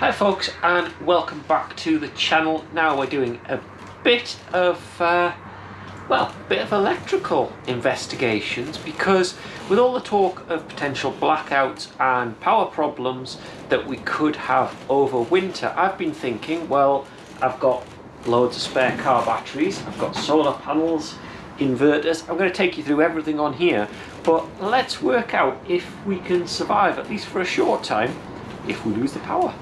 Hi folks, and welcome back to the channel. Now we're doing a bit of electrical investigations, because with all the talk of potential blackouts and power problems that we could have over winter, I've been thinking, well, I've got loads of spare car batteries, I've got solar panels, inverters. I'm going to take you through everything on here, but let's work out if we can survive, at least for a short time, if we lose the power.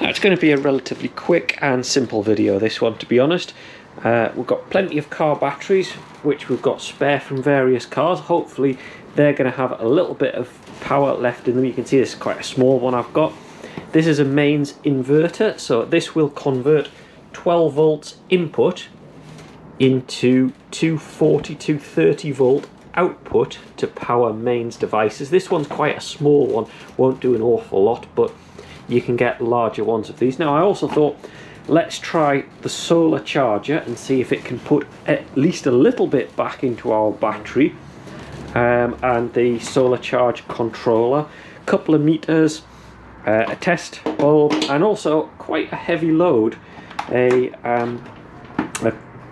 Now, it's going to be a relatively quick and simple video, this one, to be honest. We've got plenty of car batteries, which we've got spare from various cars. Hopefully they're going to have a little bit of power left in them. You can see this is quite a small one I've got. This is a mains inverter, so this will convert 12 volts input into 240 to 30 volt output to power mains devices. This one's quite a small one, won't do an awful lot, but you can get larger ones of these. Now, I also thought, let's try the solar charger and see if it can put at least a little bit back into our battery, and the solar charge controller, a couple of meters, a test bulb, and also quite a heavy load, a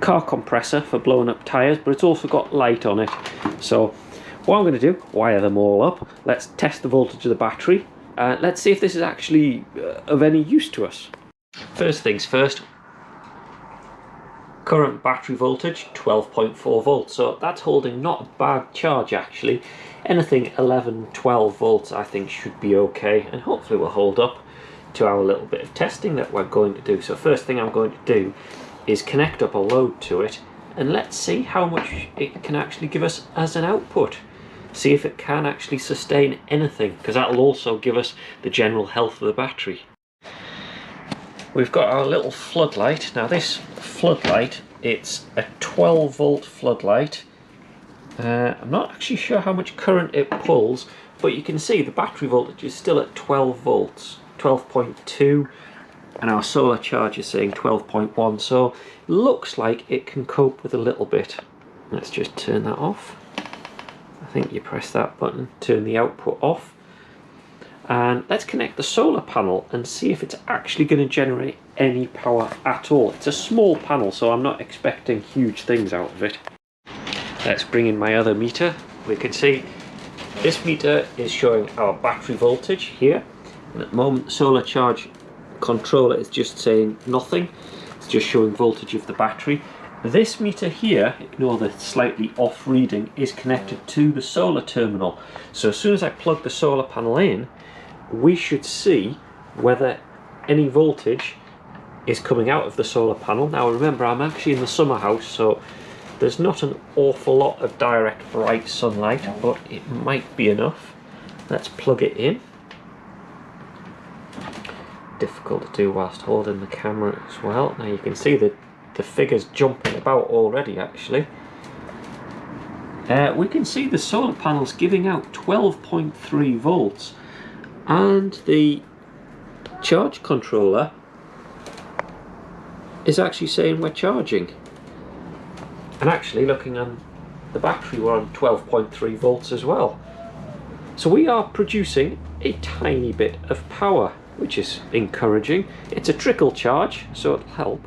car compressor for blowing up tires, but it's also got light on it. So what I'm going to do, wire them all up, let's test the voltage of the battery. Let's see if this is actually of any use to us. First things first, current battery voltage 12.4 volts, so that's holding not a bad charge actually. Anything 11-12 volts I think should be okay, and hopefully will hold up to our little bit of testing that we're going to do. So first thing I'm going to do is connect up a load to it, and let's see how much it can actually give us as an output. See if it can actually sustain anything, because that will also give us the general health of the battery. We've got our little floodlight. Now this floodlight, it's a 12 volt floodlight. I'm not actually sure how much current it pulls, but you can see the battery voltage is still at 12 volts, 12.2, and our solar charge is saying 12.1, so looks like it can cope with a little bit. Let's just turn that off. I think you press that button, turn the output off, and let's connect the solar panel and see if it's actually going to generate any power at all. It's a small panel, so I'm not expecting huge things out of it. Let's bring in my other meter. We can see this meter is showing our battery voltage here, and at the moment the solar charge controller is just saying nothing. It's just showing voltage of the battery. This meter here, ignore the slightly off reading, is connected to the solar terminal. So as soon as I plug the solar panel in, we should see whether any voltage is coming out of the solar panel. Now remember, I'm actually in the summer house, so there's not an awful lot of direct bright sunlight, but it might be enough. Let's plug it in. Difficult to do whilst holding the camera as well. Now you can see that the figures jumping about already actually. We can see the solar panels giving out 12.3 volts, and the charge controller is actually saying we're charging. And actually looking on the battery, we're on 12.3 volts as well. So we are producing a tiny bit of power, which is encouraging. It's a trickle charge, so it'll help.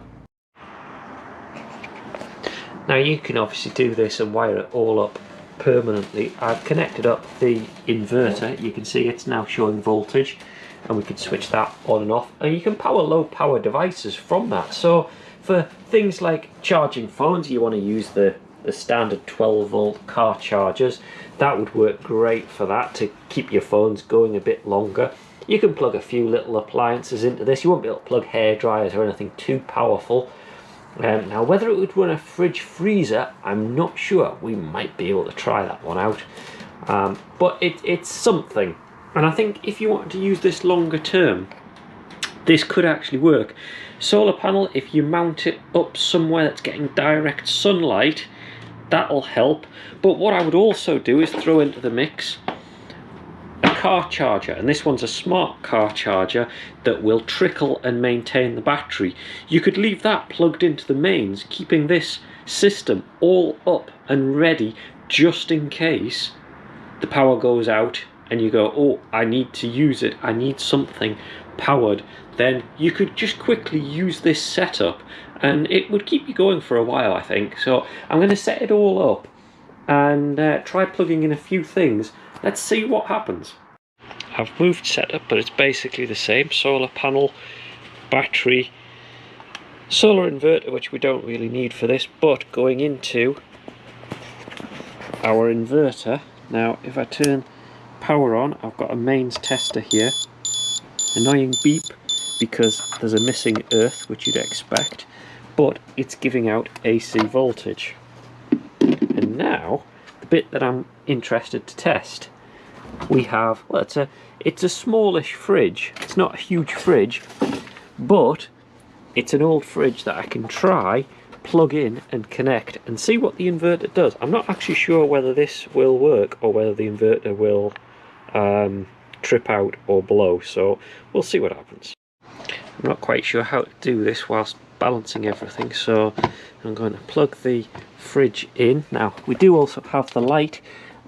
Now you can obviously do this and wire it all up permanently. I've connected up the inverter. You can see it's now showing voltage, and we can switch that on and off, and you can power low power devices from that. So for things like charging phones, you want to use the standard 12 volt car chargers. That would work great for that, to keep your phones going a bit longer. You can plug a few little appliances into this. You won't be able to plug hair dryers or anything too powerful. Now whether it would run a fridge freezer, I'm not sure. We might be able to try that one out, but it's something. And I think if you want to use this longer term, this could actually work. Solar panel, if you mount it up somewhere that's getting direct sunlight, that'll help. But what I would also do is throw into the mix a car charger, and this one's a smart car charger that will trickle and maintain the battery. You could leave that plugged into the mains, keeping this system all up and ready just in case the power goes out and you go, oh, I need to use it, I need something powered. Then you could just quickly use this setup and it would keep you going for a while, I think. So I'm going to set it all up and try plugging in a few things. Let's see what happens. I've moved setup, but it's basically the same. Solar panel, battery, solar inverter, which we don't really need for this, but going into our inverter. Now if I turn power on, I've got a mains tester here. Annoying beep because there's a missing earth, which you'd expect, but it's giving out AC voltage. And now the bit that I'm interested to test, we have, well, it's a smallish fridge. It's not a huge fridge, but it's an old fridge that I can try, plug in and connect and see what the inverter does. I'm not actually sure whether this will work or whether the inverter will trip out or blow, so we'll see what happens. I'm not quite sure how to do this whilst balancing everything, so I'm going to plug the fridge in. Now we do also have the light,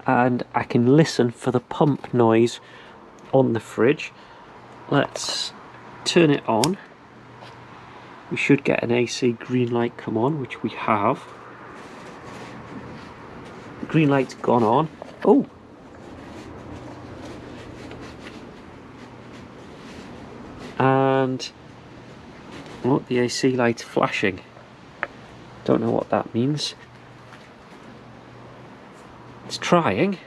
and I can listen for the pump noise on the fridge. Let's turn it on. We should get an AC green light come on, which we have. The green light's gone on. Oh! And oh, the AC light's flashing. Don't know what that means. It's trying.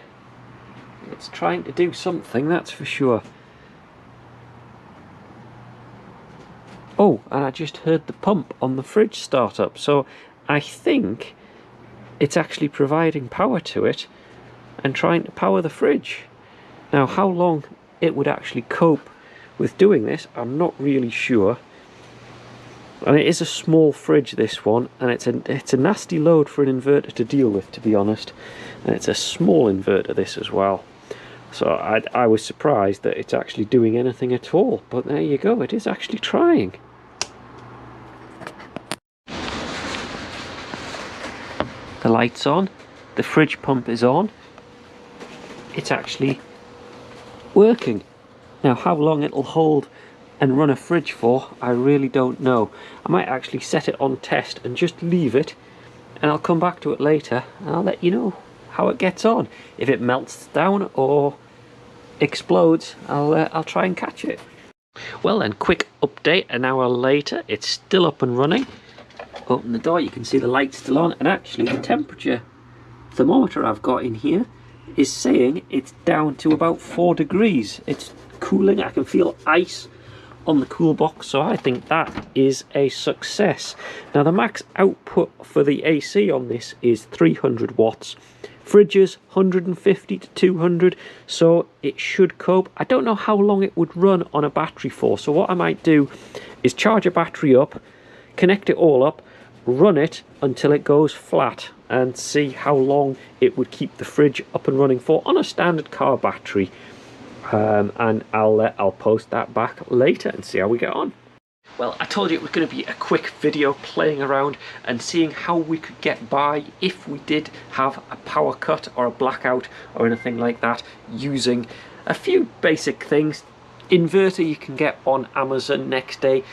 It's trying to do something, that's for sure. Oh, and I just heard the pump on the fridge start up, so I think it's actually providing power to it and trying to power the fridge. Now, how long it would actually cope with doing this, I'm not really sure. And it is a small fridge, this one, and it's a nasty load for an inverter to deal with, to be honest. And it's a small inverter, this as well. So I was surprised that it's actually doing anything at all. But there you go, it is actually trying. The light's on, the fridge pump is on. It's actually working. Now how long it'll hold and run a fridge for, I really don't know. I might actually set it on test and just leave it, and I'll come back to it later and I'll let you know how it gets on. If it melts down or explodes, I'll try and catch it. Well then, quick update, an hour later, it's still up and running. Open the door, you can see the light's still on, and actually the temperature thermometer I've got in here is saying it's down to about 4 degrees. It's cooling, I can feel ice on the cool box, so I think that is a success. Now the max output for the AC on this is 300 watts. Fridges 150 to 200, so it should cope. I don't know how long it would run on a battery for, so what I might do is charge a battery up, connect it all up, run it until it goes flat and see how long it would keep the fridge up and running for on a standard car battery. And I'll post that back later and see how we get on. Well, I told you it was going to be a quick video playing around and seeing how we could get by if we did have a power cut or a blackout or anything like that, using a few basic things. Inverter you can get on Amazon next day,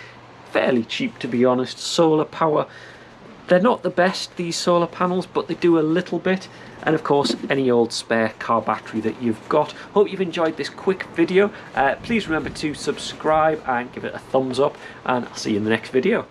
fairly cheap to be honest. Solar power, they're not the best, these solar panels, but they do a little bit. And of course, any old spare car battery that you've got. Hope you've enjoyed this quick video. Please remember to subscribe and give it a thumbs up, and I'll see you in the next video.